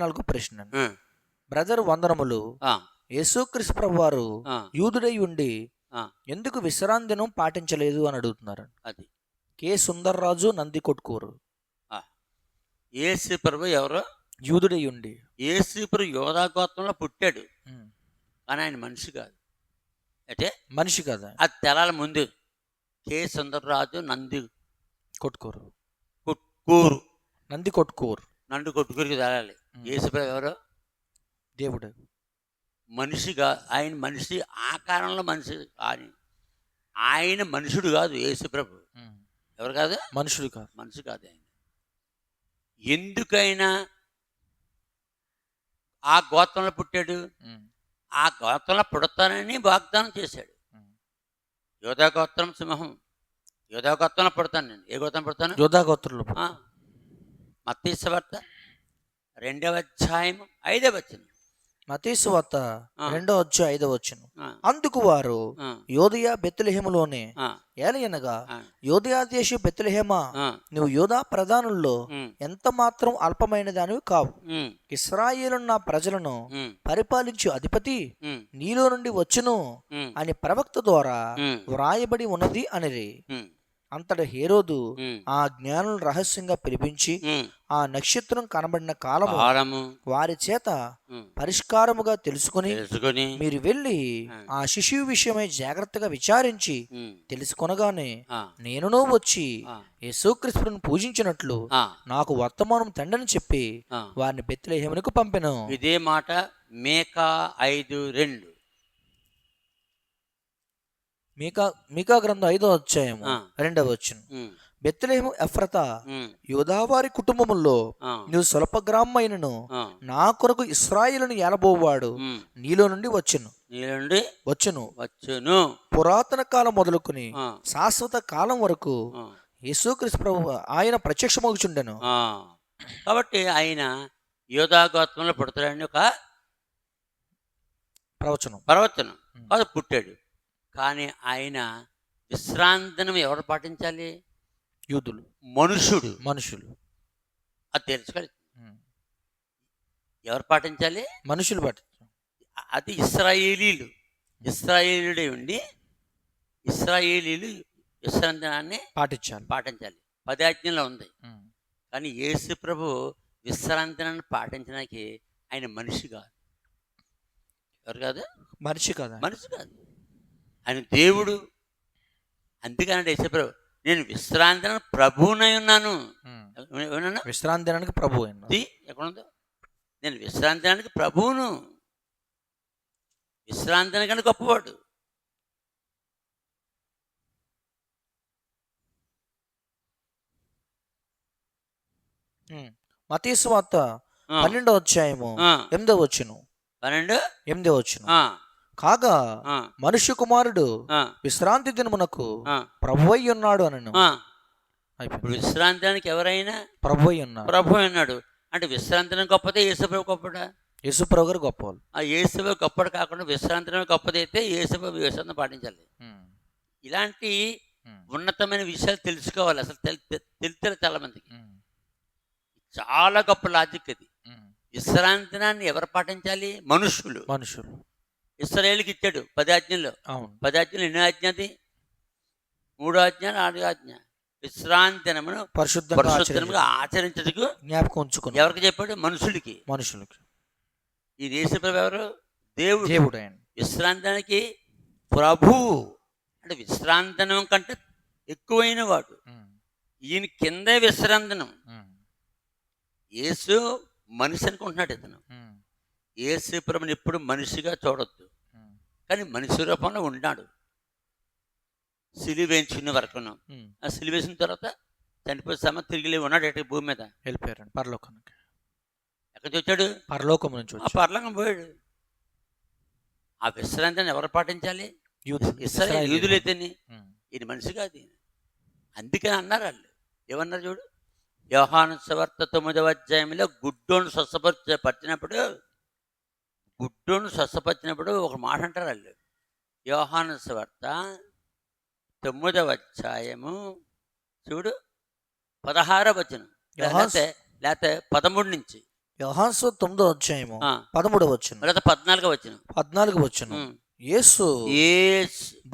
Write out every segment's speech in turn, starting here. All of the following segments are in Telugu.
4 ప్రశ్న. ఆ, బ్రదర్ వందనములు. ఆ, యేసుక్రీస్తు ప్రభు వారు ఆ, యూదుడై ఉండి ఆ, ఎందుకు విశ్రాంతి దినం పాటించలేదు అని అడుగుతున్నారు. అది కె సుందర్రాజు, నంది కొట్కూరు. ఆ. యేసు ప్రభు ఎవరు? యూదుడై ఉండి. యేసు ప్రభు యోధా గోత్రంలో పుట్టాడు, ఉమ్. కానీ ఆయన మనిషి కాదు. అంటే మనిషి కదా. అది తెలాల ముందు కె సుందరరాజు నంది కొట్కూరు. కొట్కూరు, నంది కొట్కూరు. నంది కొట్టుకూరికి తెలాలి. యేసు ప్రభు ఎవరు? దేవుడు. మనిషిగా ఆయన మనిషి ఆకారంలో మనిషి, ఆయన మనుషుడు కాదు. యేసు ప్రభు ఉమ్. ఎవరు కాదు? మనుషుడు కాదు. మనిషి కాదు ఆయన. ఎందుకైనా ఆ గోత్రంలో పుట్టాడు, ఉమ్. ఆ గోత్రంలో పుడతానని వాగ్దానం చేశాడు. ఉమ్. యోధా గోత్రం సింహం, యోధా గోత్రంలో పుడతాను నేను. ఏ గోత్రం పుడతాను? యోధా గోత్రంలో. మత్తయి సువార్త 2వ అధ్యాయం 5వ వచనం. మత్తయి సువార్త 2వ అధ్యాయం 5వ వచనం. ఆ, అందుకు వారు ఆ, యోదయ బెత్లెహేములోనే ఆ, ఏలయనగా, ఆ, యోదయ దేశ బెత్లెహేమా, ఆ, నువ్వు యోధా ప్రధానుల్లో ఉమ్, ఎంత మాత్రం అల్పమైన దానివి కావు. ఉమ్, ఇశ్రాయేలు నా ప్రజలను ఉమ్, పరిపాలించు అధిపతి ఉమ్, నీలో నుండి వచ్చును ఉమ్, అని ప్రవక్త ద్వారా ఉమ్, వ్రాయబడి ఉన్నది అనిరి. ఉమ్, అంతటి హేరోదు ఉమ్, ఆ జ్ఞానులను రహస్యంగా పిలిపించి ఉమ్. ఆ నక్షత్రం కనబడిన కాలము కాలము వారి చేత ఉమ్, పరిష్కారముగా తెలుసుకుని తెలుసుకొని మీరు వెళ్ళి ఆ శిశువు విషయమై జాగ్రత్తగా విచారించి ఉమ్, తెలుసుకొనగానే ఆ, నేనునూ వచ్చి ఆ, యేసుక్రీస్తును పూజించినట్లు ఆ, నాకు వర్తమానం తండని చెప్పి ఆ. వారిని బెత్లెహేమునకు పంపెను. ఇదే మాట మేకా 5:2. మీకా గ్రంథం 5వ అధ్యాయము ఆ. 2వ వచనం. ఉమ్, బెత్లెహేము ఎఫ్రతా, ఉమ్, యోదావారి కుటుంబములో ఆ, నీవు స్వల్ప గ్రామైనను ఆ, నా కొరకు ఇశ్రాయేలును ఏలబోవాడు ఉమ్. నీలో నుండి వచ్చును. నీలుండి వచ్చును. పురాతన కాలం మొదలుకొని ఆ, శాశ్వత కాలం వరకు ఆ, యేసుక్రీస్తు ప్రభు ఆయన ప్రత్యక్షమగుచుండెను. ఆ. కాబట్టి ఆయన యోధా గోత్రంలో పుడతాడని ఒక ప్రవచనం. ప్రవచనం కాదు, పుట్టాడు. కానీ ఆయన విశ్రాంతిని ఎవరు పాటించాలి? యూదులు, మనుషుడు. మనుషులు. అది తెలుసుకోవాలి. ఎవరు పాటించాలి? మనుషులు బట్టి. అది ఇశ్రాయేలీలు. ఇశ్రాయేలుడే ఉండి ఇశ్రాయేలీలు విశ్రాంతినాన్ని పాటించాలి. 10 ఆజ్ఞలో ఉంది. కానీ యేసు ప్రభు విశ్రాంతినాన్ని పాటించడానికి ఆయన మనిషి కాదు. ఎవరు కాదు? మనిషి కదా. మనిషి కాదు, ఆయన దేవుడు. అందుకని యేసు ప్రభు నేను విశ్రాంతిని ప్రభువునై ఉన్నాను. విశ్రాంతి దినానికి ప్రభు ఎక్కడుందో? నేను విశ్రాంతినానికి ప్రభువును. విశ్రాంతిని కన్నా గొప్పవాడు. మత్తయి సువార్త 12వ అధ్యాయము 8వ వచనం. 8వ వచనం. కాగా మనుష్య కుమారుడు విశ్రాంతి దినమునకు ప్రభువై ఉన్నాడు అనను. ఇప్పుడు విశ్రాంతికి ఎవరైనా ప్రభువై ఉన్నాడు. ప్రభు అన్నాడు అంటే విశ్రాంతిని గొప్పదే, యేసుప్రభు గొప్పడా? యేసుప్రభు గారు గొప్పవాళ్ళు. ఆ యేసుప్రభు గొప్పడు కాకుండా విశ్రాంతిని గొప్పదైతే యేసుప్రభు విశ్రాంతి పాటించాలి. ఇలాంటి ఉన్నతమైన విషయాలు తెలుసుకోవాలి. అసలు తెలుస్తారు చాలా మందికి. చాలా గొప్ప లాజిక్ అది. విశ్రాంతినాన్ని ఎవరు పాటించాలి? మనుషులు. ఇశ్రాయేలుకి ఇచ్చాడు 10 ఆజ్ఞల్లో. 10 ఆజ్ఞలు ఎన్నో ఆజ్ఞ? అది 3వ ఆజ్ఞ, 4వ ఆజ్ఞ. విశ్రాంతినమును పరిశుద్ధంగా ఆచరించడానికి జ్ఞాపకం ఉంచుకుని ఎవరికి చెప్పాడు? మనుషులకి. ఈ యేసుప్రభు ఎవరు? దేవుడు. విశ్రాంతానికి ప్రభువు అంటే విశ్రాంతనం కంటే ఎక్కువైన వాడు. ఈయన కిందే విశ్రాంతనం. యేసు మనిషి అనుకుంటున్నాడు ఇతను. యేసు ప్రభుని ఎప్పుడు మనిషిగా చూడొద్దు, కానీ మనిషి రూపంలో ఉన్నాడు. సిలువ వేయించుకునే వరకును. ఆ సిలువ వేసిన తర్వాత చనిపోయి తిరిగి ఉన్నాడు. ఎటు భూమి మీద వెళ్ళిపోయారు పరలోకానికి. ఎక్కడి నుంచి వచ్చాడు? పరలోకం నుంచి. పరలోకం పోయాడు. ఆ విశ్రాంతిని ఎవరు పాటించాలి? యూదులైతేనే. ఈయన మనిషి కాదు. అందుకని అన్నారు వాళ్ళు. ఏమన్నారు చూడు, యోహాను సువార్త 9వ అధ్యాయంలో గుడ్డోను స్వస్థపరిచినప్పుడు ఒక మాట అంటారు వాళ్ళు. యోహాను సువార్త 9వ అధ్యాయము చూడు 16వ వచనం లేకపోతే 13 నుంచి. యోహాను సువార్త 9వ అధ్యాయము ఆ. 13వ వచనం తర్వాత 14 వచ్చిన 14వ వచనం. యేసు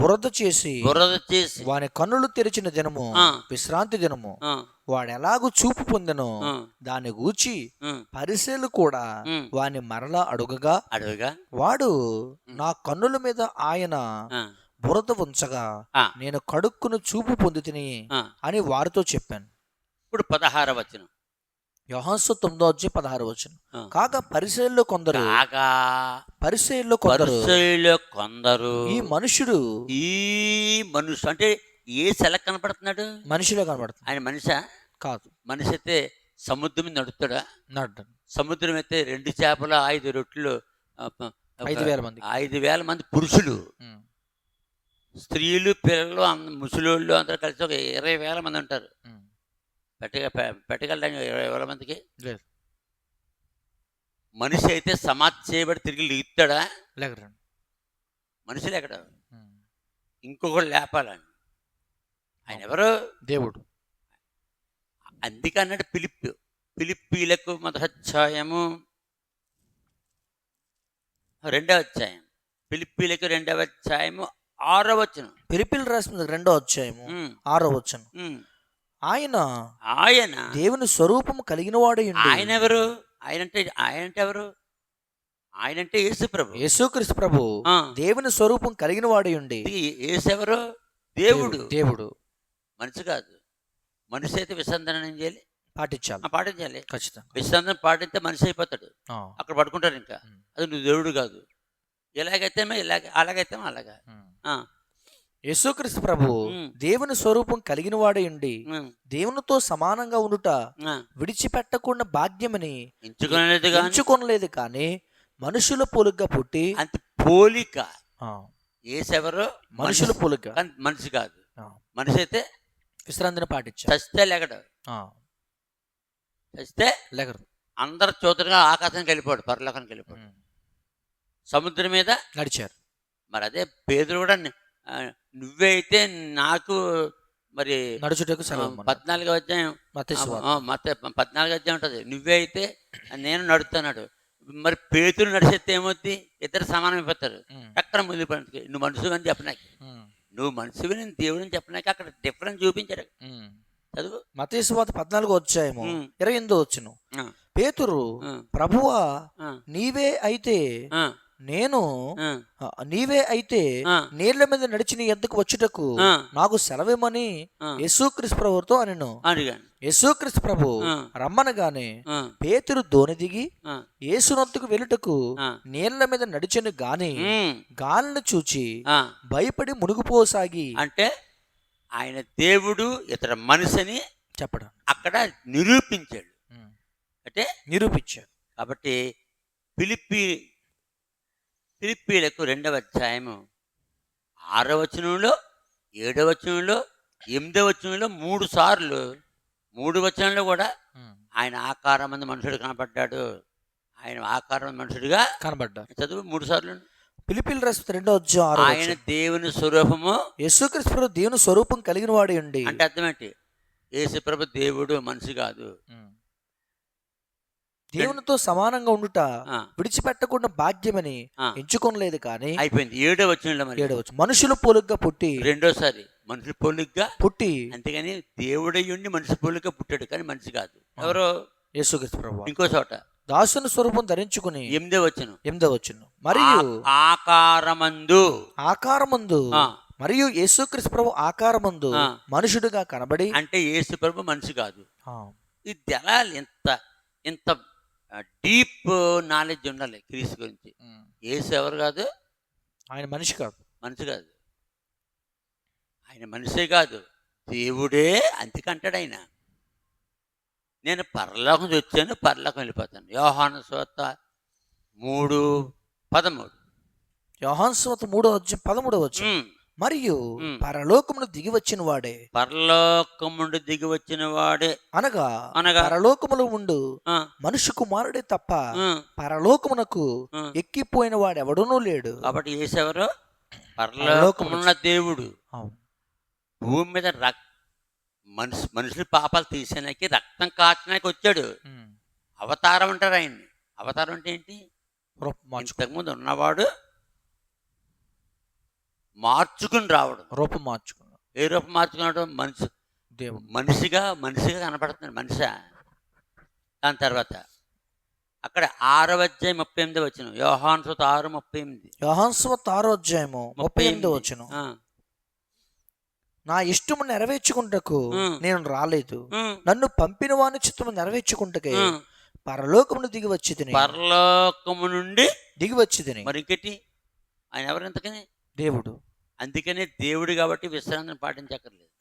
బురద చేసి బురద చేసి వాని కన్నులు తెరిచిన దినము ఆ. విశ్రాంతి దినము ఆ, వాడు ఎలాగూ చూపు పొందెనో ఆ, దాన్ని గూర్చి ఉమ్, పరిసేలు కూడా ఉమ్. వాని మరలా అడుగగా అడుగుగా వాడు నా కన్నుల మీద ఆయన ఆ, బురద ఉంచగా ఆ, నేను కడుక్కును చూపు పొందుతిని ఆ. అని వారితో చెప్పాను. ఇప్పుడు 16 వచ్చిన యోహాను సువార్త 9వ అధ్యాయం 16వ వచనం. కాగా పరిసయ్యుల్లో కొందరు కాగా పరిసయ్యుల్లో కొందరు పరిసయ్యుల్లో కొందరు ఈ మనుషుడు ఈ మనుషు అంటే ఏ సెల కనపడుతున్నాడు? మనిషిలో కనబడుతుంది ఆయన మనిషా? కాదు, మనిషి అయితే సముద్రం మీద నడుస్తాడా? నడ్డు. సముద్రం అయితే 2 చేపలు 5 రొట్టెలు 5,000 మంది 5,000 మంది పురుషులు, స్త్రీలు, పిల్లలు, ముసలోళ్ళు అందరూ కలిసి ఒక 20,000 మంది ఉంటారు. పెట్టగలడానికి 20,000 మందికి లేదు. మనిషి అయితే సమాధి చేయబడి తిరిగి లేపుతాడా? లేకరండి. మనుషులు ఎక్కడ? ఇంకొకటి లేపాలని. ఆయన ఎవరు? దేవుడు. అందుకన్నాడు ఫిలిప్పీలకు 1వ అధ్యాయము 2వ అధ్యాయం, ఫిలిప్పీలకు 2వ అధ్యాయము 6వ వచనం. ఫిలిప్పీలు రాసిన 2వ అధ్యాయము 6వ వచనం. ఆయన ఆయన దేవుని స్వరూపము కలిగిన వాడు. ఆయన ఎవరు? ఆయనంటే ఎవరు? ఆయనంటే యేసు ప్రభు. యేసుక్రీస్తు ప్రభు దేవుని స్వరూపం కలిగిన వాడు. యేసు ఎవరు? దేవుడు. దేవుడు మనిషి కాదు. మనిషి అయితే విసంధనం ఏం చేయాలి? పాటించాలి ఖచ్చితంగా. విసంధనం పాటిస్తే మనిషి అయిపోతాడు, అక్కడ పడుకుంటారు. ఇంకా అది నువ్వు దేవుడు కాదు. ఎలాగైతే అలాగైతే అలాగా. యేసుక్రీస్తు ప్రభు దేవుని స్వరూపం కలిగిన వాడై ఉండి దేవునితో సమానంగా ఉండుట విడిచిపెట్టకుండా భాగ్యమని ఎంచుకొనలేదు కానీ మనుషుల పోలికగా పుట్టి. అంత పోలిక. ఏసెవరు? మనుషుల పోలిక, మనిషి కాదు. మనిషి అయితే విశ్రాంతిని పాటించాడు. చస్తే లేకడు, చస్తే లేకరు. అందరు చోతుగా ఆకాశానికి వెళ్ళిపోడు, పరలోకానికి వెళ్ళిపోడు, సముద్రం మీద నడిచారు. మరి అదే పేదరు కూడా నువ్వే అయితే నాకు మరి నడుచుటకు 14వ అధ్యాయం 14వ అధ్యాయం ఉంటుంది. నువ్వే అయితే నేను నడుతున్నాడు. మరి పేతులు నడిచేస్తే ఏమవుద్ది? ఇద్దరు సమానం అయిపోతారు. అక్కడ ముందు పనికి నువ్వు మనుషులు అని చెప్పనాకి, నువ్వు మనుషువి నేను దేవుడు అని చెప్పనాకి అక్కడ డిఫరెన్స్ చూపించాడు. చదువు మత్తయి సువార్త 14వ అధ్యాయము 28వ వచనం. పేతురు ప్రభువా నీవే అయితే నీళ్ల మీద నడిచి నీ ఎద్దకు వచ్చుటకు నాకు సెలవేమని యేసుక్రీస్తు ప్రభుతో అనెను. యేసుక్రీస్తు ప్రభు రమ్మనగానే పేతురు దోణి దిగి యేసునొద్దకు వెళ్ళుటకు నీళ్ల మీద నడిచెను గాని గాలిని చూచి భయపడి మునిగిపోసాగి. అంటే ఆయన దేవుడు ఇతర మనిషిని చెప్పడం అక్కడ నిరూపించాడు. కాబట్టి ఫిలిప్పీలకు 2వ అధ్యాయము 6వ వచనంలో 7వ వచనంలో 8వ వచనంలో 3 సార్లు 3 వచనంలో కూడా ఆయన ఆకారం మంది మనుషుడు కనబడ్డాడు. ఆయన ఆకారం మనుషుడిగా కనబడ్డాడు. చదువు 3 సార్లు. ఫిలిప్పీలు రాసిన 2వ అధ్యాయం ఆయన దేవుని స్వరూపము, యేసుక్రీస్తు ప్రభు దేవుని స్వరూపం కలిగిన వాడే ఉండి. అంటే అర్థం ఏంటి? యేసు ప్రభు దేవుడు, మనిషి కాదు. దేవునితో సమానంగా ఉండుట విడిచిపెట్టకుండా భాగ్యమని ఎంచుకోనలేదు కానీ అయిపోయింది. 7వ వచనంలో మనుషుల పోలికగా పుట్టి, రెండోసారి మనుషుల పోలికగా పుట్టి, అంతేగాని దేవుడయ్యుండి మనిషి పోలికగా పుట్టాడు కానీ మనిషి కాదు. ఎవరో యేసుక్రీస్తు ప్రభు. ఇంకో చోట దాసుని స్వరూపం ధరించుకుని 8వ వచనం మరియు ఆకారమందు మరియు యేసుక్రీస్తు ప్రభు ఆకారమందు మనుషుడుగా కనబడి. అంటే యేసు ప్రభు మనిషి కాదు. ఇది ఎలా ఇంత డీప్ నాలెడ్జ్ ఉండాలి క్రీస్తు గురించి. యేసు ఎవరు కాదు? ఆయన మనిషి కాదు. ఆయన మనిషే కాదు, దేవుడే. అందుకంటాడు ఆయన, నేను పరలోకం వచ్చాను, పరలోకం వెళ్ళిపోతాను. యోహాను సువార్త 3:13. యోహాను సువార్త 3వ అధ్యాయం 13వ వచనం. మరియు పరలోకమును దిగి వచ్చిన వాడే అనగా పరలోకములో ఉండు మనుష్య కుమారుడే తప్ప పరలోకమునకు ఎక్కిపోయిన వాడు ఎవడనూ లేడు. కాబట్టి యేసెవరు? పరలోకమున్న దేవుడు. భూమి మీద మనుషుల పాపాలు తీసేనాకి, రక్తం కాచడానికి వచ్చాడు. అవతారం అంటారు ఆయన్ని. అవతారం అంటే ఏంటి? రూపం మార్చుకో, ఇంతకుముందు ఉన్నవాడు మార్చుకుని రావడం. రూపం మార్చుకున్నాడు. ఏ రూపం మార్చుకున్నాడు? మనిషి, దేవుడు మనిషిగా కనపడుతున్నాడు మనిషి. దాని తర్వాత అక్కడ 6వ అధ్యాయం 38 వచ్చిన యోహాను సువార్త 6:38. యోహాను సువార్త 6వ అధ్యాయము 38 వచనం. నా ఇష్టము నెరవేర్చుకుంటకు నేను రాలేదు, నన్ను పంపిన వాని చిత్తము నెరవేర్చుకుంటకే పరలోకమును దిగి వచ్చి తిని. పరలోకము నుండి దిగి వచ్చి తిని. మరి ఇంకెట్టి ఆయన ఎవరు? ఇంతకని దేవుడు. అందుకనే దేవుడు కాబట్టి విశ్రాంతిని పాటించక్కర్లేదు.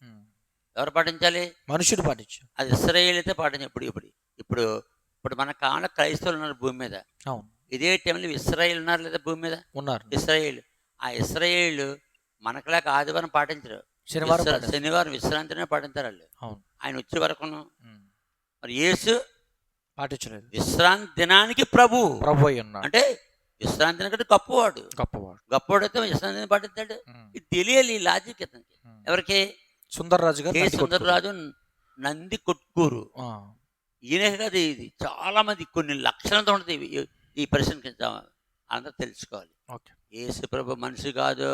ఎవరు పాటించాలి? మనుషుడు పాటించు. అది ఇశ్రాయేలు అయితే పాటించాలి. ఇప్పుడు మన కాళ్ళ క్రైస్తవులు ఉన్నారు భూమి మీద. అవును. ఇదే టైంలో ఇశ్రాయేలు ఉన్నారు లేదా భూమి మీద? ఉన్నారు. ఇశ్రాయేలు. ఆ ఇశ్రాయేలు మనకులాగా ఆదివారం పాటించరు, శనివారం విశ్రాంతినే పాటించారు వాళ్ళు. ఆయన వచ్చే వరకు. మరి యేసు పాటించలేదు. విశ్రాంతి దినానికి ప్రభు అంటే విశ్రాంతి దినానికి గొప్పవాడు. గొప్పవాడు అయితే విశ్రాంతిని పాటిస్తాడు. ఇది తెలియాలి ఈ లాజిక్ అతనికి. ఎవరికి? సుందర్రాజు గారు. సుందర్రాజు నంది కొట్కూరు. ఈయనే కాదు, ఇది చాలా మంది కొన్ని లక్షలతో ఉంటుంది ఈ పరిశ్రమ. అందరూ తెలుసుకోవాలి. యేసు ప్రభు మనిషి కాదు.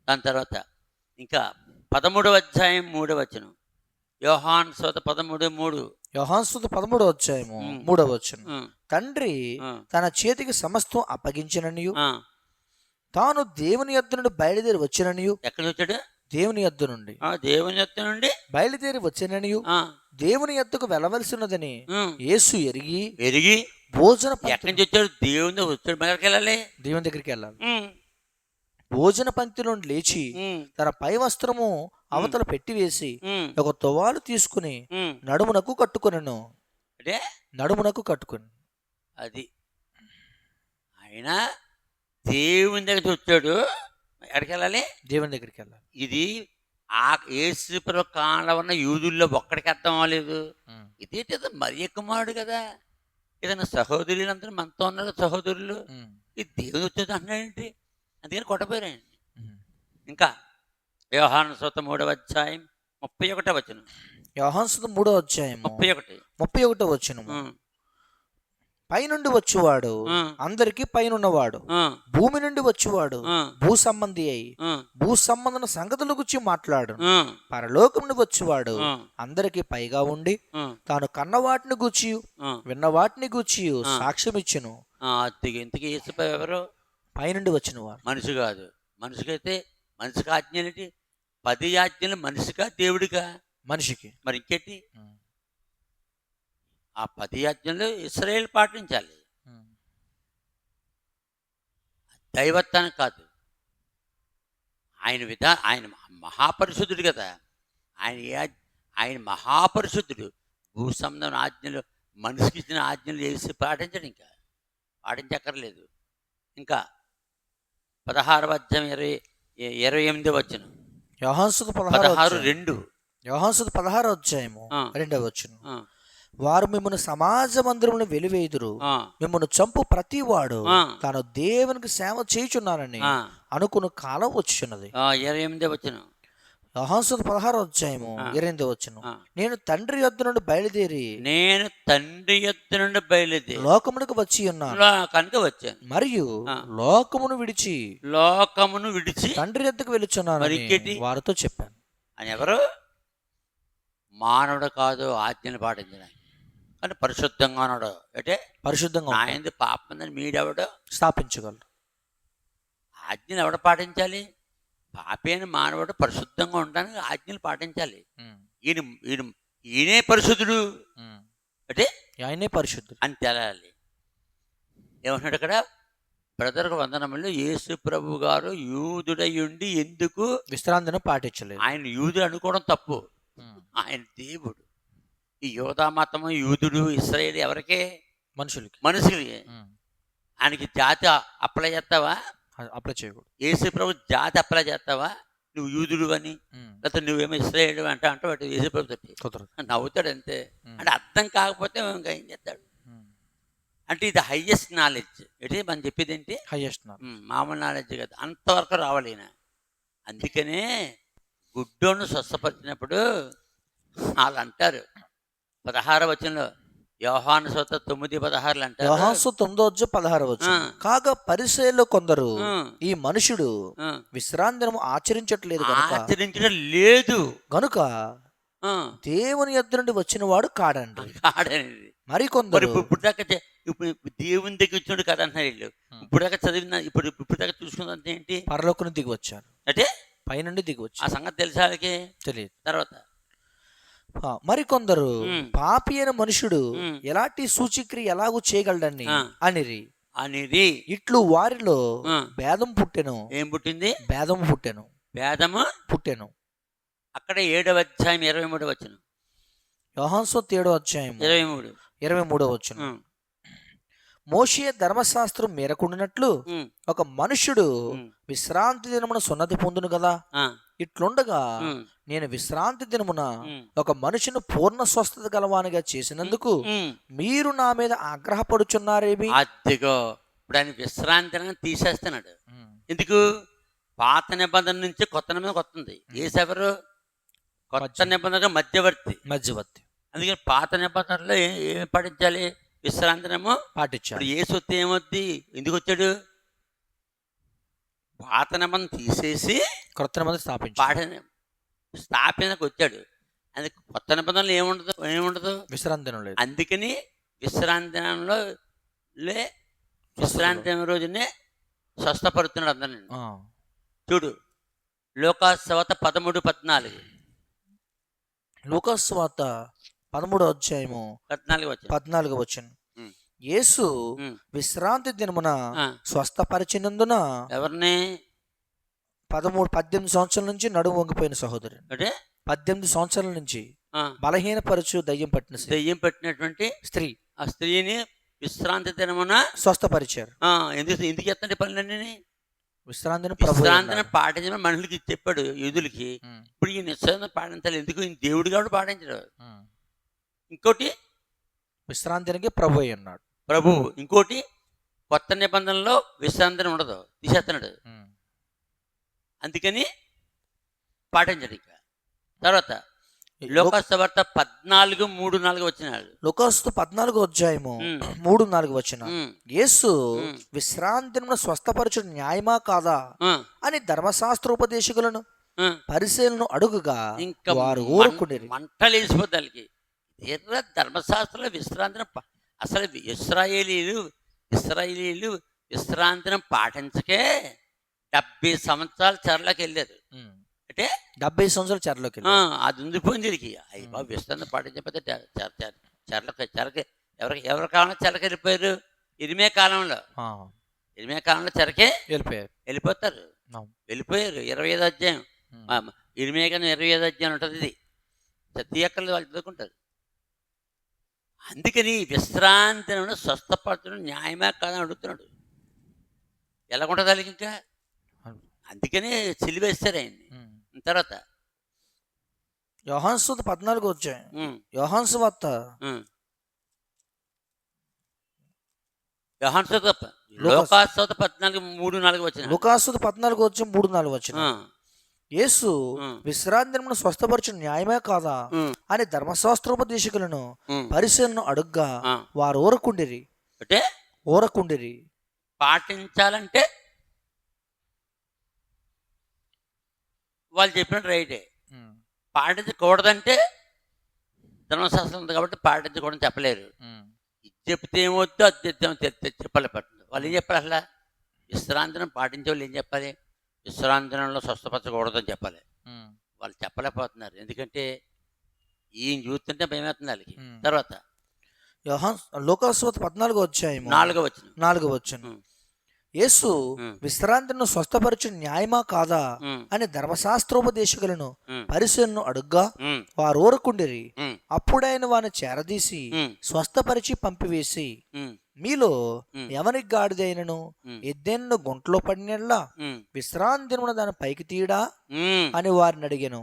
దాని తర్వాత ఇంకా 13వ అధ్యాయం 3వ వచనం యోహాను సువార్త 13:3. యోహాను సువార్త 13వ అధ్యాయము 3వ వచనం. తండ్రి తన చేతికి సమస్తం అప్పగించిననియు తాను దేవుని యొద్ద నుండి బయలుదేరి వచ్చిననియు. ఎక్కడి నుంచి వచ్చాడు? దేవుని యొద్ద నుండి. దేవుని యొద్ద నుండి బయలుదేరి వచ్చిననియు దేవుని యొద్దకు వెళ్ళవలసినదని యేసు ఎరిగి భోజన. ఎక్కడి నుంచి వచ్చాడు? దేవుని వచ్చాడు. దగ్గరికి వెళ్ళాలి, దేవుని దగ్గరికి వెళ్ళాలి. భోజన పంక్తి నుండి లేచి తన పై వస్త్రము అవతల పెట్టివేసి ఒక తువాలు తీసుకుని నడుమునకు కట్టుకొనెను. అంటే నడుమునకు కట్టుకుని. అది ఆయన దేవుని దగ్గరికి వచ్చాడు. ఎక్కడికి వెళ్ళాలి? దేవుని దగ్గరికి వెళ్ళాలి. ఇది ఆ యేసు ప్రభు కాలంలో ఉన్న యూదుల్లో ఒక్కడికి అర్థం అవ్వలేదు. ఇదేంటి మరి కుమారుడు కదా, ఏదైనా సహోదరులందరూ మనతో ఉన్నారు సహోదరులు, ఇది దేవుని వచ్చేది అన్నాడేంటి? అందుకని కొట్టపోయారండి. ఇంకా యోహాను సువార్త 3వ అధ్యాయం 31వ వచనం. యోహాను సువార్త 3వ అధ్యాయం 31వ వచనం. పైనుండి వచ్చేవాడు అందరికి పైనున్నవాడు, భూమి నుండి వచ్చేవాడు భూ సంబంధి అయి భూ సంబంధన సంగతుల గురించి మాట్లాడు. పరలోకం నుండి వచ్చేవాడు అందరికి పైగా ఉండి తాను కన్న వాటిని గూర్చి విన్న వాటిని గూర్చి సాక్ష్యం ఇచ్చెను. ఇంతకీ ఎవరు? పైనుండి వచ్చిన వాడు. మనిషి కాదు. మనిషికైతే మనిషికి ఆజ్ఞలేంటి? 10 ఆజ్ఞలు మనిషికా దేవుడికా? మనిషికి. మరి ఇంకేంటి? ఆ 10 ఆజ్ఞలు ఇశ్రాయేలు పాటించాలి. దైవత్వానికి కాదు. ఆయన మహాపరిశుద్ధుడు కదా. ఆయన మహాపరిశుద్ధుడు. భూ సంబంధం ఆజ్ఞలు మనిషికి ఇచ్చిన ఆజ్ఞలు చేసి పాటించడు, ఇంకా పాటించక్కర్లేదు. ఇంకా 16వ అధ్యాయం 28వ వచనం. యోహాను సువార్త 16:2. యోహాను సువార్త 16వ అధ్యాయము 2వ వచనం. వారు మిమ్మల్ని సమాజ మందిరమును వెలివేయుదురు, మిమ్మల్ని చంపు ప్రతి వాడు తాను దేవునికి సేవ చేయుచున్నానని అనుకున్న కాలం వచ్చుచున్నది. 28వ వచనం. యోహాను సువార్త 16వ అధ్యాయము 28వ వచనం. నేను తండ్రి యొద్ద నుండి బయలుదేరి లోకమునకు వచ్చి ఉన్నాను కనుక వచ్చాను, మరియు లోకమును విడిచి తండ్రి యొద్దకు వెళుచున్నాను వారితో చెప్పాను. అని ఎవరు? మానవుడు కాదు ఆజ్ఞలు పాటించడానికి, కానీ పరిశుద్ధంగా ఉన్నాడు. అంటే పరిశుద్ధంగా ఆయన పాపం మీడెవడు స్థాపించగలరు. ఆజ్ఞలు ఎవడ పాటించాలి? పాపైన మానవుడు పరిశుద్ధంగా ఉండడానికి ఆజ్ఞలు పాటించాలి. ఈయనే పరిశుద్ధుడు అంటే ఆయనే పరిశుద్ధుడు అని తెలాలి. ఏమన్నాడు అక్కడ? బ్రదర్కు వందనములు, యేసు ప్రభు గారు యూదుడయుండి ఎందుకు విశ్రాంతిని పాటించలేదు? ఆయన యూదుడు అనుకోవడం తప్పు. ఆయన దేవుడు. ఈ యోధా మతము యూదుడు ఇశ్రాయేలు ఎవరికే? మనుషులకి. ఆయనకి జాతి అప్లై చేస్తావా? అప్లై చేయకూడదు. యేసు ప్రభు జాతి అప్లై చేస్తావా? నువ్వు యూదుడు అని, లేకపోతే నువ్వేమో ఇశ్రాయేలు అంటే యేసు ప్రభు తోటి నవ్వుతాడు అంతే. అంటే అర్థం కాకపోతే ఇంకా ఏం చేస్తాడు అంటే ఇది హైయెస్ట్ నాలెడ్జ్. ఏంటి మనం చెప్పేది ఏంటి? హైయెస్ట్ మామూలు నాలెడ్జ్ కదా, అంతవరకు రావాలి. అందుకనే గుడ్డోను స్వస్థపరిచినప్పుడు వాళ్ళు అంటారు 16వ వచనంలో, యోహాను సువార్త 9:16 అంటారు. యోహాను 9:16 కాగా పరిసయ్యుల్లో కొందరు ఈ మనుషుడు ఆ, విశ్రాంతి దినము ఆచరించట్లేదు ఆచరించడం లేదు గనుక ఆ, దేవుని యొద్ద నుండి వచ్చిన వాడు కాడండి. కాడనేది. మరి మరి కొందరు ఇప్పుడు దాకా ఇప్పుడు దేవుని దగ్గర వచ్చినాడు కదా అంటున్నారు వీళ్ళు. ఇప్పుడు దాకా చదివిన ఇప్పుడు దాకా చూసుకున్నదంటే ఏంటి పరలోకం దిగి వచ్చారు, అంటే పైనుండి దిగి ఆ వచ్చారు, సంగతి తెలుసా వాళ్ళకి? తెలియదు. తర్వాత మరి కొందరు ఉమ్. పాపి అయిన మనుషుడు ఉమ్. ఎలాంటి సూచిక్రియ ఎలాగూ చేయగలడని ఆ. అనిరి. అనేది ఇట్లు వారిలో ఆ. భేదం పుట్టెను. ఏం పుట్టింది? భేదం పుట్టెను భేదము పుట్టెను. అక్కడ 7వ అధ్యాయం 23వ వచనం. యోహాను 7:23 23. 23 మోషే ధర్మశాస్త్రం మేరకుండినట్లు ఉమ్, ఒక మనుష్యుడు ఉమ్, విశ్రాంతి దినమున సున్నతి పొందును కదా. ఆ, ఇట్లుండగా ఉమ్, నేను విశ్రాంతి దినమున ఉమ్, ఒక మనిషిని పూర్ణ స్వస్థత గలవానిగా చేసినందుకు ఉమ్. మీరు నా మీద ఆగ్రహపడుచున్నారేమి? అదిగో ఇప్పుడు ఆయన విశ్రాంతిని తీసేస్తున్నాడు. ఎందుకు? పాత నిబంధన నుంచి కొత్త నిబంధన వస్తుంది. ఏసెవరు? కొత్త నిబంధన మధ్యవర్తి. మధ్యవర్తి. అందుకని పాత నిబంధనలో ఏమి పాటించాలి? విశ్రాంతినేమో పాటించాడు. ఇప్పుడు ఏ సొత్తు ఏమొద్ది? ఎందుకు వచ్చాడు? పాత నిబంధన తీసేసి కొత్త నిబంధన స్థాపించాడు. స్థాపనకు వచ్చాడు. అందుకే కొత్త నిబంధనలు ఏముండదు విశ్రాంతి దినం లేదు. అందుకని విశ్రాంతి దినంలో విశ్రాంతి దినం రోజునే స్వస్థపడుతున్నాడు అందరిని. చూడు లూకాసు సువార్త 13:14. లూకాసు సువార్త 13:14 యేసు విశ్రాంతి దినమున స్వస్థపరిచినందున ఎవరిని? 18 సంవత్సరాల నుంచి నడుము వంగిపోయిన సహోదరు, అంటే 18 సంవత్సరాల నుంచి బలహీనపరచు దయ్యం పట్టినటువంటి స్త్రీ, ఆ స్త్రీని విశ్రాంతి దినమున స్వస్థపరిచారు. ఎందుకు చేస్తాండి పనులన్నీ? విశ్రాంతిని పాటించమని మనుషులకి చెప్పాడు, యూదులకి. ఇప్పుడు ఈ నిశ్చయం పాటించాలి. ఎందుకు? దేవుడు కాబట్టి పాటించడు. ఇంకోటి విశ్రాంతికి ప్రభు అన్నాడు. ప్రభు. ఇంకోటి కొత్త నిబంధనలో విశ్రాంతిని ఉండదు, తీసేస్తున్నాడు. అందుకని పాటించడు. ఇక తర్వాత లూకాసు సువార్త 14:3-4 వచనాలు. లూకాసు 14:3-4 యేసు విశ్రాంతి స్వస్థపరచు న్యాయమా కాదా అని ధర్మశాస్త్రోపదేశకులను పరిశీలన అడుగుగా ఇంకా వారు ఊరుకునేది. మంటలేసిపోతానికి ధర్మశాస్త్రంలో విశ్రాంతిని అసలు ఇశ్రాయేలీలు విశ్రాంతిని పాటించకే 70 సంవత్సరాలు చెరలోకి వెళ్ళారు. అంటే 70 సంవత్సరాలు చెరలోకి అది ఉండిపోయింది వీరికి. అయ్యి బాబు విశ్రాంతి పాటించకపోతే చెరకి ఎవరి కాలంలో చెరకి వెళ్ళిపోయారు? ఇరిమియా కాలంలో చెరకే వెళ్ళిపోతారు. వెళ్ళిపోయారు. 25వ అధ్యాయం ఇరిమియా కానీ 25వ అధ్యాయం ఉంటుంది. ఇది సత్యక్కర్లు వాళ్ళు చదువుకుంటారు. అందుకని విశ్రాంతిని స్వస్థపరచడం న్యాయమే కాదని అడుగుతున్నాడు. ఎలాగుంటుంది వాళ్ళకి ఇంకా? అందుకని సిలివేస్తారు ఆయన్ని. తర్వాత యోహాను 14 యోహాను సువార్త లూకాసు 14:3-4 వచ్చిన. లూకాసు 14:3-4 యేసు విశ్రాంతి దినమున స్వస్థపరచు న్యాయమే కాదా అని ధర్మశాస్త్రోపదేశకులను పరిశీలన అడుగ్గా వారు ఊరకుండిరి. అంటే ఊరకుండిరి. పాటించాలంటే వాళ్ళు చెప్పినట్టు రైటే. పాటించకూడదంటే ధర్మశాస్త్రం ఉంది కాబట్టి పాటించకూడదని చెప్పలేరు. ఇది చెప్తే ఏమొద్దు, అది చెప్పాలి. పట్టింది వాళ్ళు ఏం చెప్పాలి? అసలు విశ్రాంతిని పాటించే వాళ్ళు ఏం చెప్పాలి? విశ్రాంతిలో స్వస్థపరచకూడదని చెప్పాలి. వాళ్ళు చెప్పలేకపోతున్నారు. ఎందుకంటే ఈయన చూస్తుంటే భయమవుతుంది వాళ్ళకి. తర్వాత లూకాసు 14:4 యేసు విశ్రాంతిని స్వస్థపరచు న్యాయమా కాదా అని ధర్మశాస్త్రోపదేశకులను పరిశీలన అడుగ్గా వారు ఊరకుండిరి. అప్పుడైన వారిని చేరదీసి స్వస్థపరిచి పంపివేసి, మీలో ఎవరికి గాడిదైనను ఎద్దెన్ను గుంటలో పడినలా విశ్రాంతి దినమున దాని పైకి తీయడా అని వారిని అడిగాను.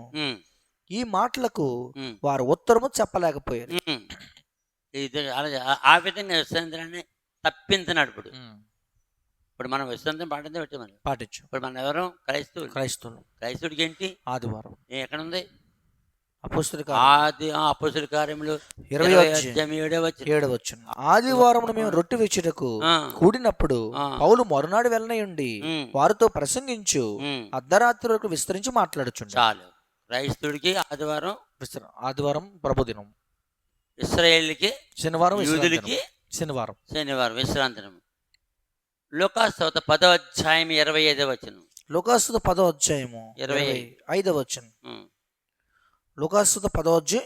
ఈ మాటలకు వారు ఉత్తరము చెప్పలేకపోయారు. ఆ విధంగా విశ్రాంతిని తప్పించినాడు. ఇప్పుడు మనం విశ్రాంతిని పాటించు. ఇప్పుడు మనం ఎవరు? క్రైస్తవులు. క్రైస్తవుడికి ఏంటి? ఆదివారం ఎక్కడుంది? అపోస్తలుల కార్యములు 20 అధ్యాయం 7వ వచనం. 7 వచ్చును. ఆదివారమున మేము రొట్టె విచ్చుటకు కూడినప్పుడు పౌలు మరునాడు వెళ్ళనయుండి వారితో ప్రసంగించు అర్ధరాత్రి వరకు విస్తరించి మాట్లాడుచుండు. చాలు. క్రైస్తవుడికి ఆదివారం ప్రభుదినం, ఇశ్రాయేలుకి శనివారం, యూదులకి శనివారం విశ్రాంతి దినం. లూకాసు 10వ అధ్యాయం 25వ వచనం. లూకాసు 10వ అధ్యాయము 25వ వచనం. లూకాసు 10వ అధ్యాయం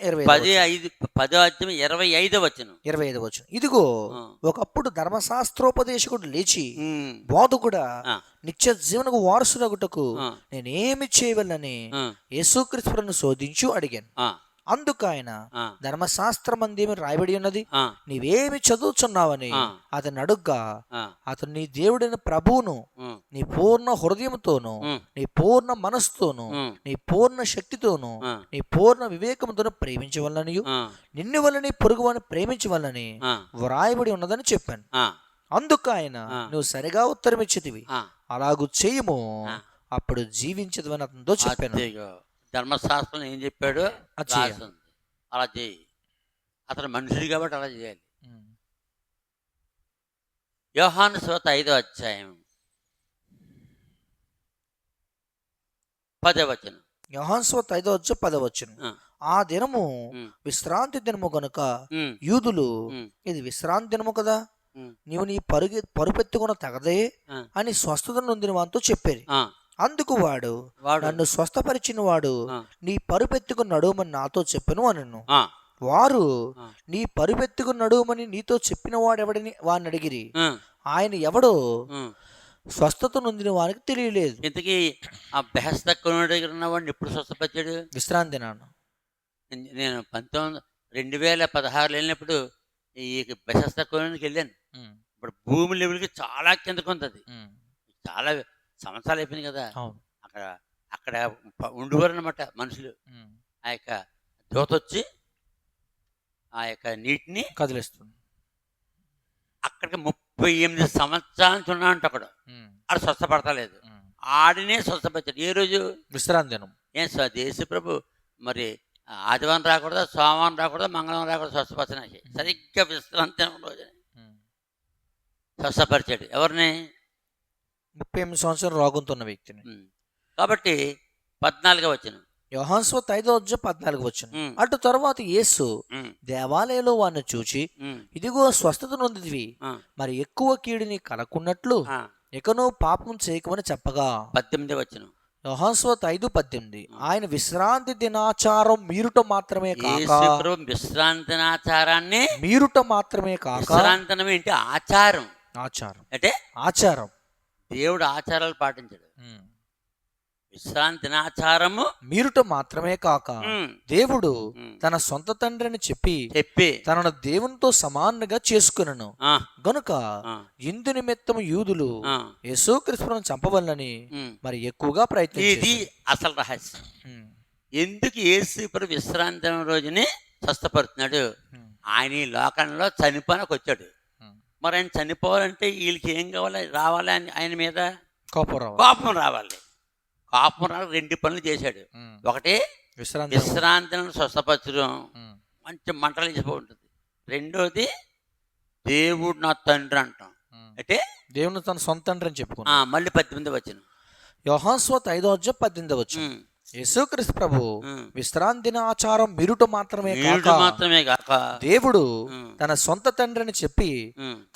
25వ వచనం. 25వ వచనం. ఇదిగో ఒకప్పుడు ధర్మశాస్త్రోపదేశకుడు లేచి బోధకుడా నిత్య జీవనకు వారసులగుటకు నేనేమి చేయవలని యేసుక్రీస్తును శోధించు అడిగాను. అందుకు ఆయన ధర్మశాస్త్రమందేమి రాయబడి ఉన్నది, నీవేమి చదువుచున్నావని అతను అడుగ్గా అతను నీ దేవుడైన ప్రభువును నీ పూర్ణ హృదయంతోను నీ పూర్ణ మనస్సుతోను నీ పూర్ణ శక్తితోను నీ పూర్ణ వివేకంతోను ప్రేమించవలని నిన్ను వల్లని పొరుగువాని ప్రేమించవలని వ్రాయబడి ఉన్నదని చెప్పాను. అందుకు ఆయన నువ్వు సరిగా ఉత్తరం ఇచ్చితివి, అలాగూ చేయము, అప్పుడు జీవించదు అని అతనితో చెప్పాను. ధర్మశాస్త్రం ఏం చెప్పాడు అలా చేయి. అతను మనుషుడు కాబట్టి అలా చేయాలి. యోహాను సువార్త 5వ అధ్యాయం 10వ వచనం. యోహాను సువార్త 5వ అధ్యాయం 10వ వచనం. ఆ దినము విశ్రాంతి దినము గనుక యూదులు ఇది విశ్రాంతి దినము కదా, నీవు నీ పరుపెత్తుకున్న తగదే అని స్వస్థత నొందిన వానితో చెప్పారు. అందుకు వాడు నన్ను స్వస్థపరిచిన వాడు నీ పరుపెత్తుకు నడుమని నాతో చెప్పను అనను. వారు నీ పరుపెత్తుకు నడుమని నీతో చెప్పిన వాడెవడని వాడిని అడిగిరి. ఆయన ఎవడో స్వస్థత నొందిన వానికి తెలియలేదు. ఇంతకీ ఆ బెహస్తక్కున్నవాడిని ఎప్పుడు స్వస్థపరిచాడు? విశ్రాంతి నాన్న. నేను 2016 వెళ్ళినప్పుడు ఈ బెహస్తక్కునికి వెళ్ళాను. ఇప్పుడు భూమి లెవెల్కి చాలా కిందకు ఉంది. చాలా సంవత్సరాలు అయిపోయింది కదా. అక్కడ ఉండివారు అనమాట మనుషులు. ఆ యొక్క దూత వచ్చి ఆ యొక్క నీటిని కదిలిస్తుంది. అక్కడికి 38 సంవత్సరాల నుంచి ఉన్నాడంట. అక్కడ ఆడు స్వస్థపడతలేదు. ఆడినే స్వస్థపరిచాడు. ఏ రోజు? విశ్రాంతి దినం. ఏం దేశ ప్రభు మరి ఆదివారం రాకూడదా, సోమవారం రాకూడదా, మంగళవారం రాకూడదు, స్వస్థపరిచిన సరిగ్గా విశ్రాంతి దినం రోజు స్వస్థపరిచాడు. ఎవరిని? 38 సంవత్సరాలు రోగంతున్న వ్యక్తిని. కాబట్టి 14వ వచనం. యోహాను సువార్త 5వ అధ్యాయం 14వ వచనం. అటు తరువాత యేసు దేవాలయంలో వారిని చూచి ఇదిగో స్వస్థత నొందితివి, మరి ఎక్కువ కీడుని కలకున్నట్లు ఇకను పాపం చేయకమని చెప్పగా 18వ వచనం. యోహాను సువార్త 5:18. ఆయన విశ్రాంతి దినాచారం మీరుట మాత్రమే కాక, విశ్రాంతి దినాచారాన్ని మీరుట మాత్రమే కాక, విశ్రాంతి ఏంటి? ఆచారం. అంటే ఆచారం. దేవుడు ఆచారాలు పాటించాడు. విశ్రాంతి దినాచారము మీరుట మాత్రమే కాక, దేవుడు తన సొంత తండ్రిని చెప్పి తనను దేవునితో సమానంగా చేసుకునను గనుక ఇందు నిమిత్తం యూదులు యేసుక్రీస్తును చంపవలనని మరి ఎక్కువగా ప్రయత్నించారు. ఇది అసలు రహస్యం. ఎందుకు యేసు విశ్రాంతి దినం రోజుని స్వస్థపడుతున్నాడు? ఆయన ఈ లోకంలో చనిపోనికి వచ్చాడు. మరి ఆయన చనిపోవాలంటే వీళ్ళకి ఏం కావాలి? రావాలి ఆయన మీద కోపం రావాలి. కోపం రావాలి. 2 పనులు చేశాడు. ఒకటి విశ్రాంతిని స్వస్థపరచడం, మంచి మంటలు చేసిపోతుంది. రెండోది దేవుడు నా తండ్రి అంటాం. అంటే దేవుడు తన సొంత తండ్రి అని చెప్పుకున్నా. మళ్ళీ 18వ వచనం. యోహాను సువార్త 5వ అధ్యాయం 18వ వచనం. యేసుక్రీస్తు ప్రభు విశ్రాంతి దిన ఆచారం మీరుట మాత్రమే కాక, దేవుడు తన సొంత తండ్రిని చెప్పి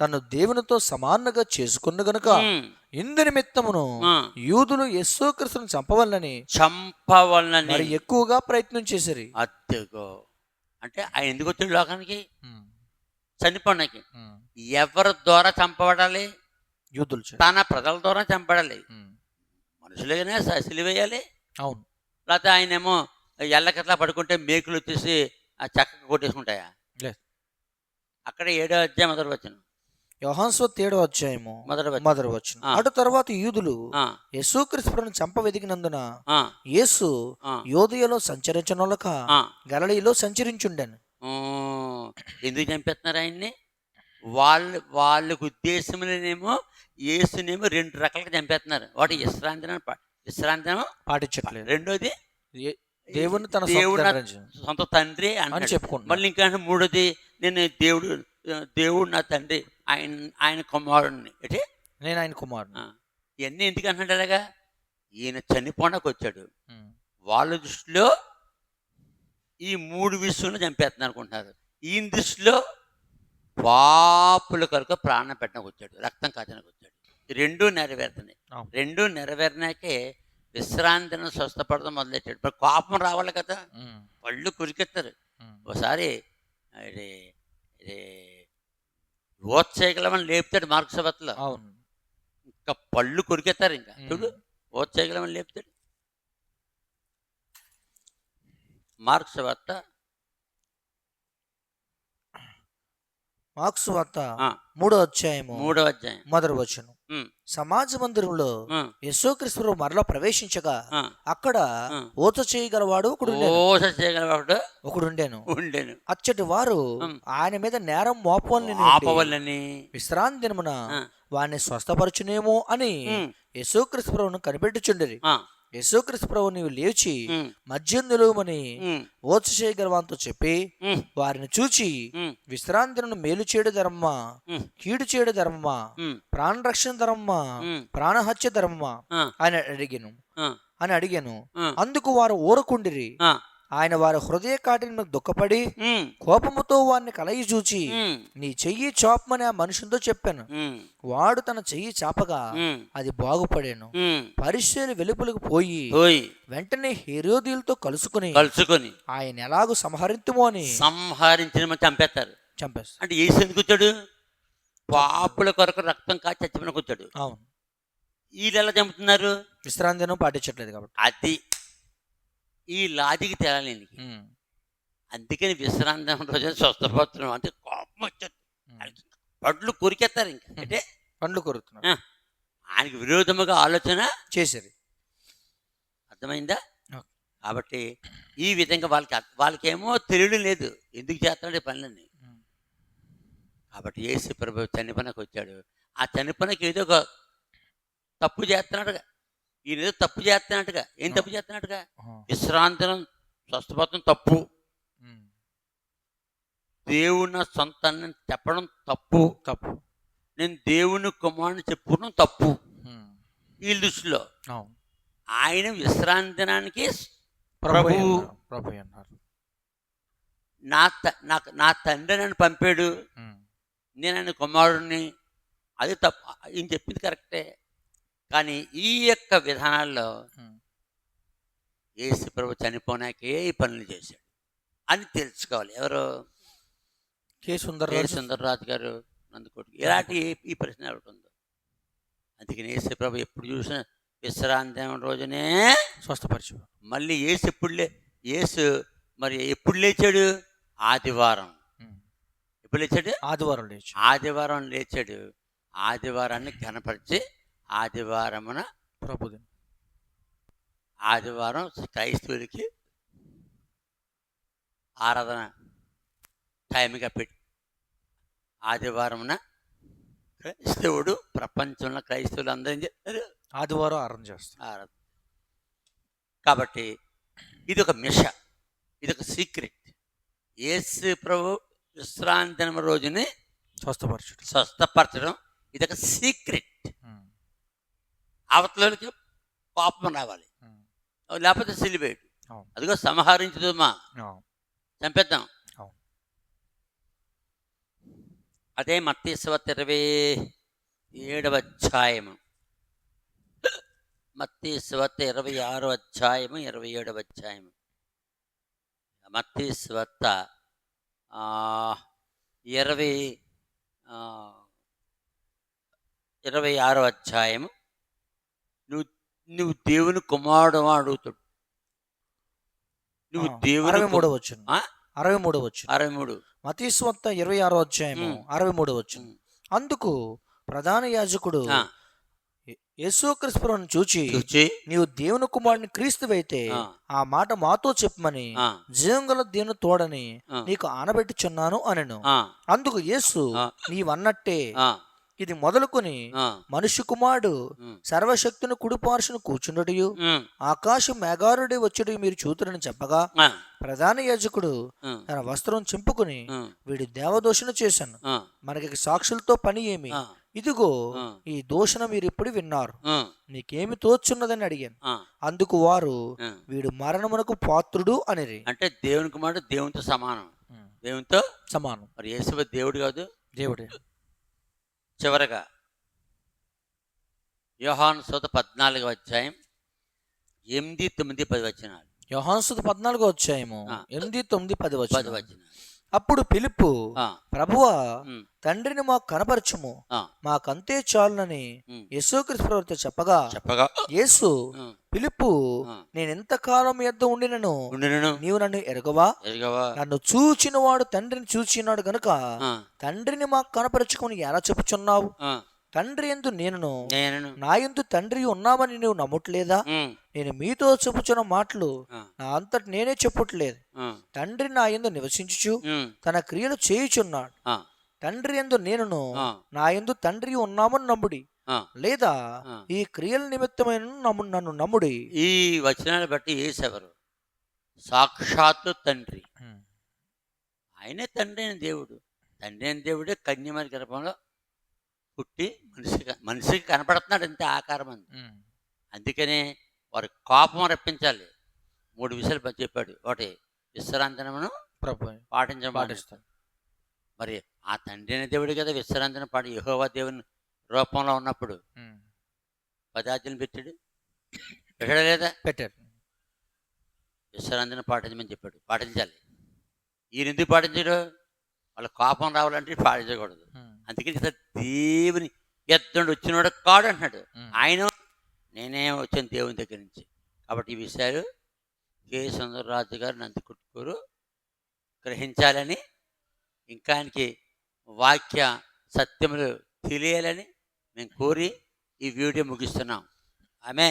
తను దేవునితో సమానంగా చేసుకున్న గనుక ఇందు నిమిత్తమును యూదులు యేసుక్రీస్తును చంపవలనని మరి ఎక్కువగా ప్రయత్నం చేశారు. అద్దెగో అంటే ఆయన ఎందుకు వచ్చింది లోకానికి? చనిపోవడానికి. ఎవరి ద్వారా చంపబడాలి? యూదులు. తన ప్రజల ద్వారా చంపడాలి. మనుషులుగానే సిలివేయాలి. అవును. లేకపోతే ఆయనేమో ఎల్లకట్లా పడుకుంటే మేకులు వచ్చేసి ఆ చక్కగా కొట్టేసుకుంటాయా? అక్కడ 7వ అధ్యాయం 1వ వచనం. యోహాను సువార్త 7వ అధ్యాయము 1వ వచనం. అటు తర్వాత యూదులు యేసుక్రీస్తును చంప వెదికినందున యేసు యోదయలో సంచరించనొలక గలిలయలో సంచరించుండెను. ఎందుకు చంపేస్తున్నారు ఆయన్ని? వాళ్ళకు ఉద్దేశంలోనేమో యేసునేమో 2 రకాలుగా చంపేస్తున్నారు. వాటి విశ్రాంతి పాటించట్లేదు. రెండోది దేవుని తన దేవుడు నా సొంత సొంత తండ్రి అని అని చెప్పుకుంటున్నాడు. మళ్ళీ ఇంకా మూడోది, నేను దేవుడు నా తండ్రి, ఆయన కుమారుడిని అంటే నేను ఆయన కుమారుడు. ఇవన్నీ ఎందుకు అంటున్నాడు అలాగా? ఈయన చనిపోవడానికి వచ్చాడు. వాళ్ళ దృష్టిలో ఈ 3 విషయంలో చంపేస్తున్నారు అనుకుంటున్నారు. ఈయన దృష్టిలో పాపుల కొరకు ప్రాణం పెట్టడానికి వచ్చాడు, రక్తం కాచడానికి వచ్చాడు. రెండూ నెరవేరుతున్నాయి. రెండూ నెరవేరినాకే విశ్రాంతిని స్వస్థపడడం మొదలెట్టాడు. ఇప్పుడు కోపం రావాలి కదా, పళ్ళు కురికెత్తారు. ఒకసారి ఓత్సేయగలమని లేపుతాడు మార్క్స్ వార్తలో, ఇంకా పళ్ళు కొరికెత్తారు. ఇంకా చూడు, ఓత్సేయగలమని లేపుతాడు. మార్క్స్ వార్త 3వ అధ్యాయము 3వ అధ్యాయం మొదటి వచనం. సమాజ మందిరంలో యేసుక్రీస్తు మరలా ప్రవేశించగా అక్కడ ఓత చేయగలవాడు ఒకడుండెను. అచ్చటి వారు ఆయన మీద నేరం మోపవలని విశ్రాంతి దినమున వారిని స్వస్థపరచునేమో అని యేసుక్రీస్తు ప్రభువును కనిపెట్టుచుండిరి. యేసుక్రీస్తు ప్రభు, నీవు లేచి మద్యం నిలువమని ఓచ చేయగలవాంతో చెప్పి వారిని చూచి, విశ్రాంతిని మేలు చేయడు ధర్మమా, కీడు చేయడు ధర్మమా, ప్రాణరక్షణ ధర్మమా, ప్రాణహత్య ధర్మమా అని అడిగాను. అందుకు వారు ఊరకుండిరి. ఆయన వారి హృదయ కాటిని దుఃఖపడి కోపముతో వారిని కలయి చూచి, నీ చెయ్యి చాపమని ఆ మనుషులతో చెప్పాను. వాడు తన చెయ్యి చాపగా అది బాగుపడాను. పరిశీలి వెలుపులకు పోయి వెంటనే హేరోదీయులతో కలుసుకుని ఆయన ఎలాగూ సంహరించుమో అని చంపేస్తారు. అంటే యేసు ఎందుకు వచ్చాడు? పాపుల కొరకు రక్తం కాచి చచ్చిపోయిన వచ్చాడు. అవును. వీళ్ళు ఎలా చంపుతున్నారు? విశ్రాంతిని పాటించట్లేదు కాబట్టి. అది ఈ లాజికి తేలాలి. అందుకని విశ్రాంతి రోజు స్వస్థపడుతున్నాం అంటే కోపం వచ్చాడు, పళ్ళు కొరికేస్తారు. ఇంకా అంటే పండ్లు కొరుకుతున్నారు. ఆయనకి విరోధముగా ఆలోచన చేశారు. అర్థమైందా? కాబట్టి ఈ విధంగా వాళ్ళకేమో తెలియడం లేదు ఎందుకు చేస్తున్నాడు ఈ పనులన్నీ. కాబట్టి యేసు ప్రభు చనిపోనకు వచ్చాడు. ఆ చనిపోనకి ఏదో ఒక తప్పు చేస్తున్నాడుగా, ఈయన ఏదో తప్పు చేస్తున్నట్టుగా. ఏం తప్పు చేస్తున్నట్టుగా? విశ్రాంతిని స్వస్థపడటం తప్పు, దేవుని సొంతాన్ని చెప్పడం తప్పు, నేను దేవుని కుమారుని చెప్పుకోవడం తప్పు వీళ్ళ దృష్టిలో. ఆయన విశ్రాంతి దినానికి ప్రభు అన్నారు. నా తండ్రి నన్ను పంపాడు, నేను ఆయన కుమారుడిని. అది తప్పు. ఈయన చెప్పింది కరెక్టే. కానీ ఈ యొక్క విధానాల్లో యేసు ప్రభు చనిపోనాకే ఈ పనులు చేశాడు అని తెలుసుకోవాలి. ఎవరు? కె సుందరరాజు గారు, నందుకోటి. ఇలాంటి ఈ ప్రశ్న అడుగుతుందో. అందుకని యేసు ప్రభు ఎప్పుడు చూసినా విశ్రాంతి రోజునే స్వస్థపరచు. మళ్ళీ యేసు మరి ఎప్పుడు లేచాడు? ఆదివారం. ఎప్పుడు లేచాడు? ఆదివారం లేచాడు. ఆదివారాన్ని ఘనపరిచి ఆదివారమున ప్రభుదినం, ఆదివారం క్రైస్తవులకి ఆరాధన టైంగా పెట్టి ఆదివారమున క్రైస్తవుడు ప్రపంచంలో క్రైస్తవులు అందరూ చేస్తారు, ఆదివారం ఆరాధన చేస్తారు. కాబట్టి ఇది ఒక మిష, ఇది ఒక సీక్రెట్. యేసు ప్రభు విశ్రాంతి రోజుని స్వస్థపరచడం ఇది ఒక సీక్రెట్. అవతలకి పాపం రావాలి, లేకపోతే సిలిబేటు. అదిగో సంహరించదుమా, చంపేద్దాం. అదే మత్తయి సువార్త 27వ అధ్యాయము, మత్తయి సువార్త 26వ అధ్యాయము 27వ అధ్యాయము, మత్తయి సువార్త 26వ అధ్యాయము. నువ్వు దేవుని కుమారుడు అడుగుతాడు. నువ్వు దేవుని 63 మత్తయి సువార్త 26వ అధ్యాయము 63వ వచనం. అందుకు ప్రధాన యాజకుడు యేసుక్రీస్తును చూచి, నీవు దేవుని కుమారుని క్రీస్తువైతే ఆ మాట మాతో చెప్పమని జీవంగల దేవుని తోడని నీకు ఆనబెట్టుచున్నాను అనెను. అందుకు యేసు, నీవన్నట్టే ఇది మొదలుకొని ఆ, మనుష్య కుమారుడు ఉమ్, సర్వశక్తిని కుడిపార్శ్వను కూర్చుండటయు ఉమ్, ఆకాశం మేఘారుడి వచ్చుడు మీరు చూతురని చెప్పగా ఆ, ప్రధాన యాజకుడు ఉమ్, తన వస్త్రం చింపుకుని ఉమ్, వీడి దేవదూషణ చేశాను, ఆ, మనకి సాక్షులతో పని ఏమి, ఆ, ఇదిగో ఆ, ఈ దూషణ మీరు ఇప్పుడు విన్నారు, ఆ, మీకేమి తోచున్నదని అడిగాను. ఆ, అందుకు వారు ఆ. వీడు మరణమునకు పాత్రుడు అనిరి. అంటే దేవుని కుమారుడు దేవునితో సమానం, దేవునితో సమానం. మరి యేసు దేవుడు కాదు. దేవుడే. చివరగా యోహాను సువార్త 14వ అధ్యాయం 8, 9, 10 వచనాలు. యోహాను సువార్త 14వ అధ్యాయము ఆ. 8, 9, 10 10 వచనాలు. వచనాలు. అప్పుడు ఫిలిప్పు, ఆ, ప్రభువా ఉమ్, తండ్రిని మాకు కనపరచుము, ఆ, మాకంతే చాలునని ఉమ్. యేసుక్రీస్తు ప్రభువుతో చెప్పగా చెప్పగా యేసు ఉమ్, ఫిలిప్పు, ఆ, నేనెంతకాలం మీ యొద్ద ఉండినను ఉండును నీవు నన్ను ఎరగవా, ఎరుగవా. నన్ను చూచిన వాడు తండ్రిని చూచినాడు గనుక ఆ, తండ్రిని మాకు కనపరచుకొని ఎలా చెప్పుచున్నావు, ఆ, తండ్రి ఎందు నేనును నేను నా యందు తండ్రి ఉన్నామని నీవు నమ్మట్లేదా, ఉమ్, నేను మీతో చెప్పుచున్న మాటలు ఆ, నా అంతటి నేనే చెప్పుట్లేదు, ఆ, తండ్రి నా యందు నివసించుచు ఉమ్, తన క్రియలు చేయుచున్నాడు, ఆ, తండ్రి యందు నేనును ఆ, నా యందు తండ్రి ఉన్నామని నమ్ముడి, ఆ. లేదా ఆ. ఈ క్రియల నిమిత్తమైన నన్ను నమ్ముడి. ఈ వచనాన్ని బట్టి యేసెవరు? సాక్షాత్తు తండ్రి. ఆయనే తండ్రి అయిన దేవుడు. తండ్రి అయిన దేవుడే కన్యమరి గర్భంలో పుట్టి మనిషికి కనపడుతున్నాడు, అంతే ఆకారం అంది. అందుకనే వారి కోపం రప్పించాలి. 3 విషయాలు చెప్పాడు. ఒకటి, విశ్రాంతినమును పాటించడం. మరి ఆ తండ్రి అయిన దేవుడు కదా విశ్రాంతిని యెహోవా దేవుని రూపంలో ఉన్నప్పుడు 10 ఆజ్ఞలు పెట్టాడు. పెట్టాడా లేదా? పెట్టారు. విశ్రాంతిని పాటించమని చెప్పాడు. పాటించాలి. ఈయన ఎందుకు పాటించాడు? వాళ్ళ కోపం రావాలంటే పాటించకూడదు. అందుకని దేవుని ఎత్తుడు వచ్చినవాడు కాడు అంటున్నాడు. ఆయన నేనే వచ్చాను దేవుని దగ్గర నుంచి. కాబట్టి ఈ విషయాలు కె. సుందరరాజు గారు, నందికొట్కూరు గ్రహించాలని, ఇంకా ఆయనకి వాక్య సత్యములు తెలియాలని మేము కోరి ఈ వీడియో ముగిస్తున్నాం. ఆమె